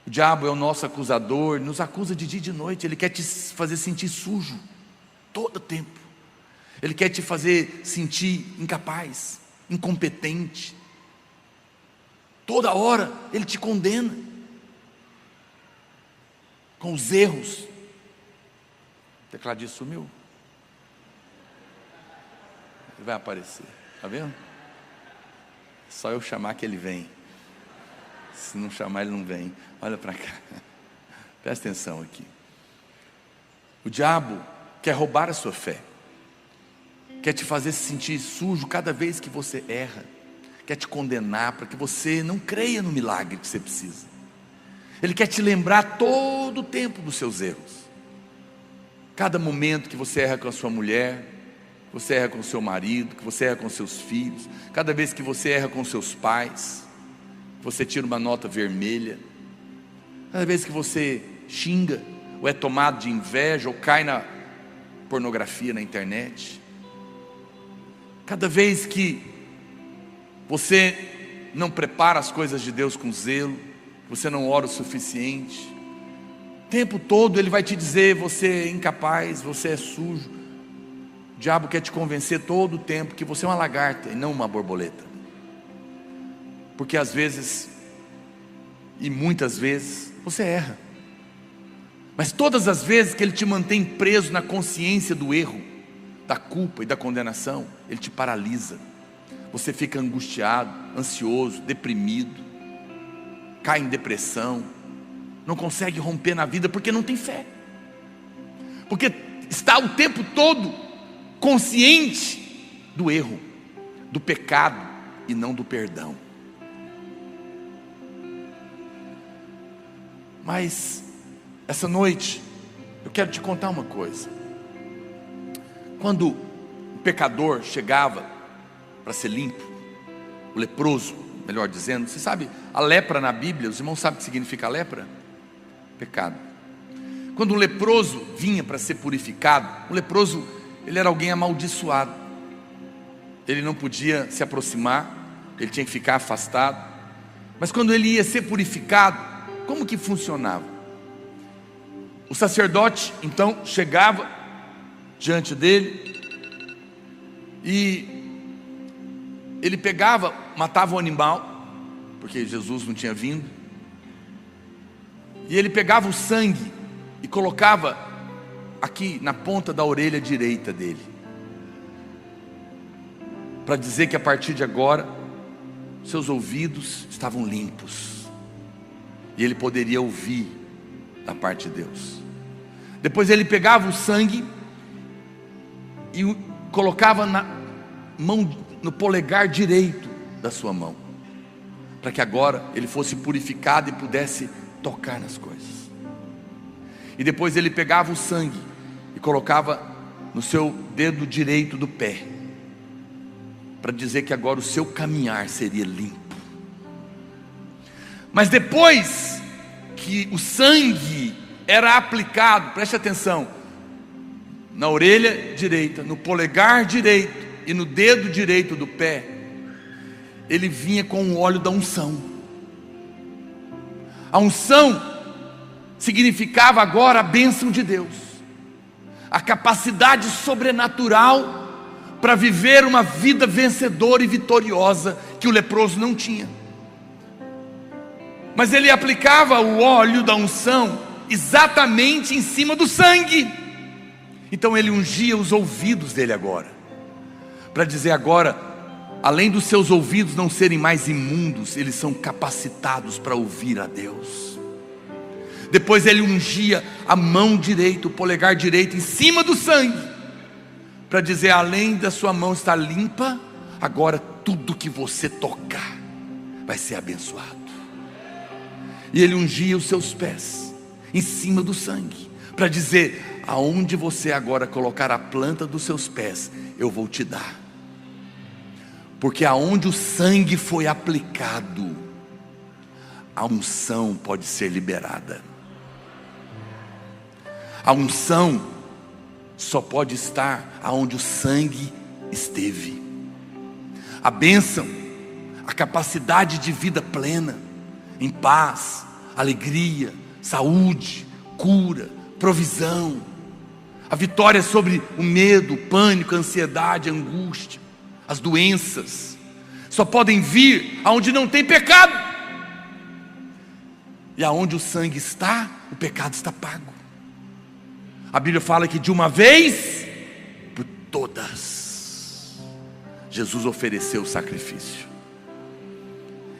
O diabo é o nosso acusador, nos acusa de dia e de noite. Ele quer te fazer sentir sujo, todo tempo. Ele quer te fazer sentir incapaz, incompetente. Toda hora ele te condena com os erros. O tecladista sumiu. Ele vai aparecer, está vendo? Só eu chamar que ele vem. Se não chamar, ele não vem. Olha para cá, presta atenção aqui. O diabo quer roubar a sua fé, quer te fazer se sentir sujo cada vez que você erra, quer te condenar para que você não creia no milagre que você precisa. Ele quer te lembrar todo o tempo dos seus erros. Cada momento que você erra com a sua mulher, que você erra com o seu marido, que você erra com seus filhos, cada vez que você erra com seus pais, você tira uma nota vermelha, cada vez que você xinga, ou é tomado de inveja, ou cai na pornografia na internet, cada vez que você não prepara as coisas de Deus com zelo, você não ora o suficiente, o tempo todo ele vai te dizer, você é incapaz, você é sujo. O diabo quer te convencer todo o tempo que você é uma lagarta e não uma borboleta. Porque às vezes, e muitas vezes, você erra. Mas todas as vezes que ele te mantém preso na consciência do erro, da culpa e da condenação, ele te paralisa. Você fica angustiado, ansioso, deprimido, cai em depressão, não consegue romper na vida porque não tem fé, porque está o tempo todo consciente do erro, do pecado e não do perdão. Mas essa noite eu quero te contar uma coisa. Quando o pecador chegava para ser limpo, o leproso, melhor dizendo, você sabe, a lepra na Bíblia, os irmãos sabem o que significa lepra? Pecado. Quando o leproso vinha para ser purificado, o leproso, ele era alguém amaldiçoado, ele não podia se aproximar, ele tinha que ficar afastado. Mas quando ele ia ser purificado, como que funcionava? O sacerdote então chegava diante dele e ele pegava, matava o animal, porque Jesus não tinha vindo, e ele pegava o sangue e colocava aqui na ponta da orelha direita dele, para dizer que a partir de agora seus ouvidos estavam limpos e ele poderia ouvir da parte de Deus. Depois ele pegava o sangue e o colocava na mão, no polegar direito da sua mão, para que agora ele fosse purificado e pudesse tocar nas coisas. E depois ele pegava o sangue e colocava no seu dedo direito do pé, para dizer que agora o seu caminhar seria limpo. Mas depois que o sangue era aplicado, preste atenção, na orelha direita, no polegar direito e no dedo direito do pé, ele vinha com o óleo da unção. A unção significava agora a bênção de Deus, a capacidade sobrenatural para viver uma vida vencedora e vitoriosa que o leproso não tinha. Mas ele aplicava o óleo da unção exatamente em cima do sangue. Então ele ungia os ouvidos dele agora, para dizer agora, além dos seus ouvidos não serem mais imundos, eles são capacitados para ouvir a Deus. Depois ele ungia a mão direita, o polegar direito em cima do sangue, para dizer, além da sua mão estar limpa, agora tudo que você tocar vai ser abençoado. E ele ungia os seus pés em cima do sangue, para dizer, aonde você agora colocar a planta dos seus pés, eu vou te dar. Porque aonde o sangue foi aplicado, a unção pode ser liberada. A unção só pode estar aonde o sangue esteve. A bênção, a capacidade de vida plena, em paz, alegria, saúde, cura, provisão, a vitória sobre o medo, o pânico, a ansiedade, a angústia, as doenças, só podem vir aonde não tem pecado. E aonde o sangue está, o pecado está pago. A Bíblia fala que de uma vez por todas, Jesus ofereceu o sacrifício.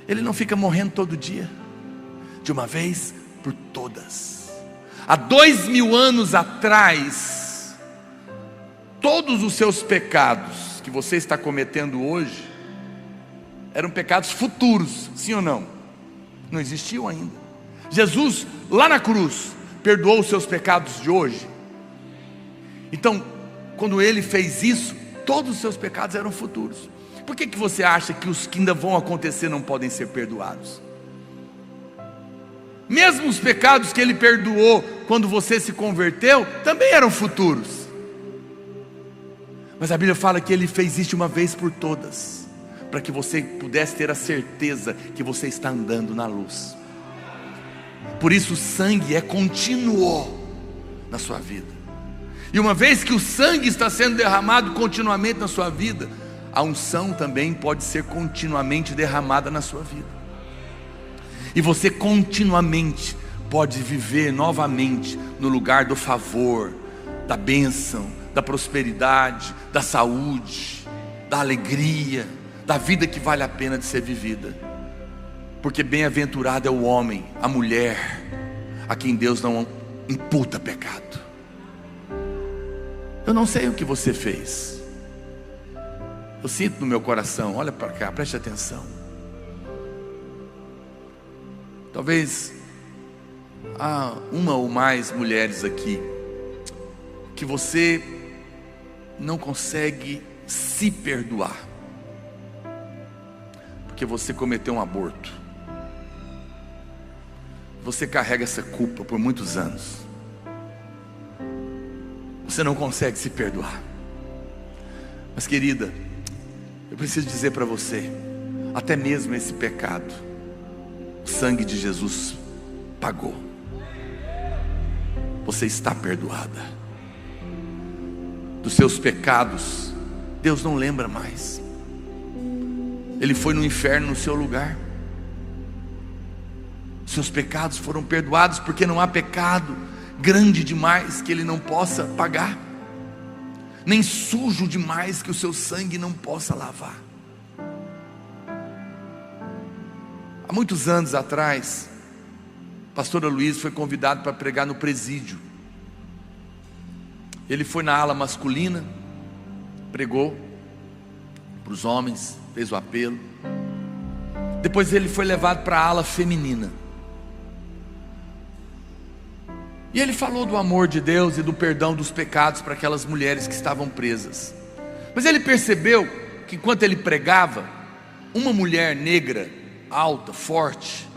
Ele não fica morrendo todo dia, de uma vez por todas. Há 2000 anos atrás, todos os seus pecados que você está cometendo hoje, eram pecados futuros, sim ou não? Não existiam ainda. Jesus, lá na cruz, perdoou os seus pecados de hoje. Então, quando ele fez isso, todos os seus pecados eram futuros. Por que você acha que os que ainda vão acontecer não podem ser perdoados? Mesmo os pecados que ele perdoou quando você se converteu, também eram futuros. Mas a Bíblia fala que ele fez isso de uma vez por todas, para que você pudesse ter a certeza que você está andando na luz. Por isso o sangue é contínuo na sua vida. E uma vez que o sangue está sendo derramado continuamente na sua vida, a unção também pode ser continuamente derramada na sua vida. E você continuamente pode viver novamente no lugar do favor, da bênção, da prosperidade, da saúde, da alegria, da vida que vale a pena de ser vivida. Porque bem-aventurado é o homem, a mulher, a quem Deus não imputa pecado. Eu não sei o que você fez. Eu sinto no meu coração, olha para cá, preste atenção. Talvez há uma ou mais mulheres aqui que você não consegue se perdoar, porque você cometeu um aborto. Você carrega essa culpa por muitos anos. Você não consegue se perdoar. Mas querida, eu preciso dizer para você, até mesmo esse pecado, o sangue de Jesus pagou. Você está perdoada. Dos seus pecados, Deus não lembra mais. Ele foi no inferno no seu lugar. Seus pecados foram perdoados, porque não há pecado grande demais que Ele não possa pagar, nem sujo demais que o seu sangue não possa lavar. Há muitos anos atrás, a pastora Luiz foi convidado para pregar no presídio. Ele foi na ala masculina, pregou para os homens, fez o apelo. Depois ele foi levado para a ala feminina. E ele falou do amor de Deus e do perdão dos pecados para aquelas mulheres que estavam presas. Mas ele percebeu que enquanto ele pregava, uma mulher negra, alta, forte,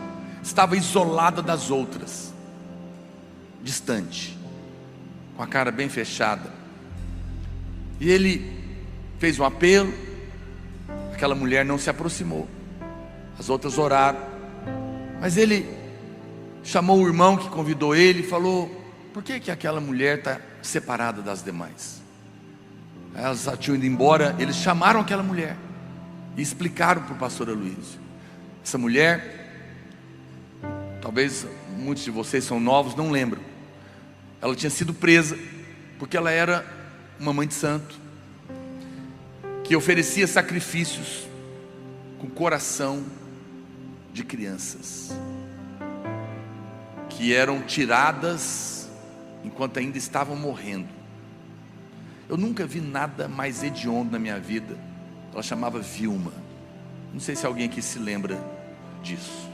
estava isolada das outras, distante, com a cara bem fechada. E ele fez um apelo, aquela mulher não se aproximou. As outras oraram, mas ele chamou o irmão que convidou ele e falou: por que aquela mulher está separada das demais? Elas já tinham ido embora. Eles chamaram aquela mulher e explicaram para o pastor Aloysio. Essa mulher, talvez muitos de vocês são novos, não lembram. Ela tinha sido presa porque ela era uma mãe de santo, que oferecia sacrifícios com coração de crianças, que eram tiradas enquanto ainda estavam morrendo. Eu nunca vi nada mais hediondo na minha vida. Ela chamava Vilma. Não sei se alguém aqui se lembra disso.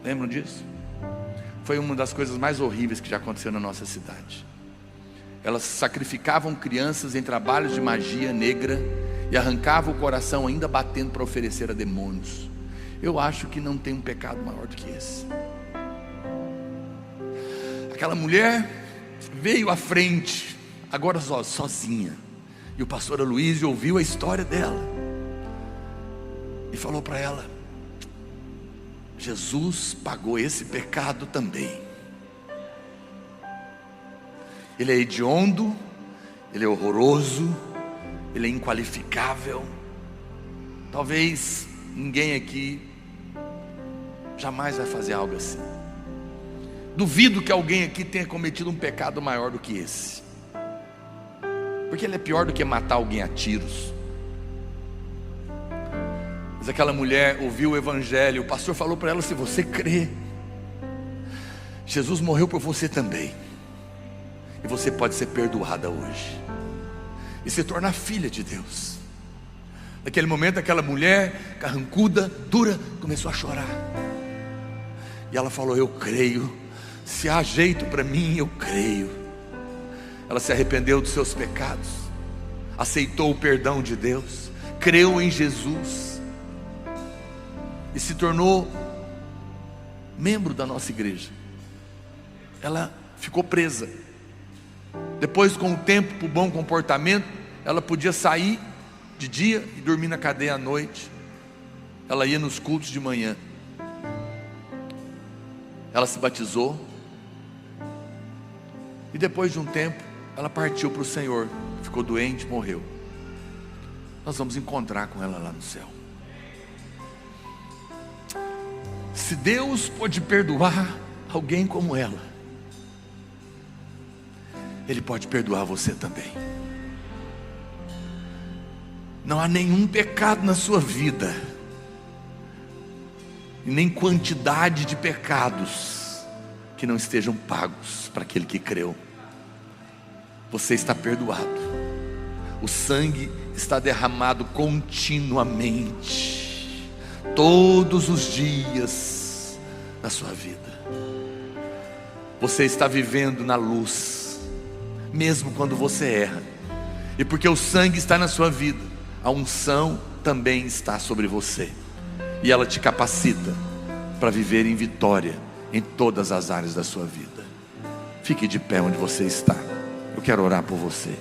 Lembram disso? Foi uma das coisas mais horríveis que já aconteceu na nossa cidade. Elas sacrificavam crianças em trabalhos de magia negra e arrancavam o coração ainda batendo para oferecer a demônios. Eu acho que não tem um pecado maior do que esse. Aquela mulher veio à frente, agora sozinha, e o pastor Aloysio ouviu a história dela e falou para ela: Jesus pagou esse pecado também. Ele é hediondo, ele é horroroso, ele é inqualificável. Talvez ninguém aqui jamais vai fazer algo assim. Duvido que alguém aqui tenha cometido um pecado maior do que esse, porque ele é pior do que matar alguém a tiros. Mas aquela mulher ouviu o evangelho. O pastor falou para ela: se você crê, Jesus morreu por você também, e você pode ser perdoada hoje e se tornar filha de Deus. Naquele momento, aquela mulher carrancuda, dura, começou a chorar. E ela falou: eu creio, se há jeito para mim, eu creio. Ela se arrependeu dos seus pecados, aceitou o perdão de Deus, creu em Jesus e se tornou membro da nossa igreja. Ela ficou presa. Depois, com o tempo, por bom comportamento, ela podia sair de dia e dormir na cadeia à noite. Ela ia nos cultos de manhã. Ela se batizou e depois de um tempo ela partiu para o Senhor. Ficou doente, morreu. Nós vamos encontrar com ela lá no céu. Se Deus pode perdoar alguém como ela, Ele pode perdoar você também. Não há nenhum pecado na sua vida, e nem quantidade de pecados que não estejam pagos para aquele que creu. Você está perdoado. O sangue está derramado continuamente, todos os dias da sua vida. Você está vivendo na luz, mesmo quando você erra. E porque o sangue está na sua vida, a unção também está sobre você, e ela te capacita para viver em vitória em todas as áreas da sua vida. Fique de pé onde você está. Eu quero orar por você.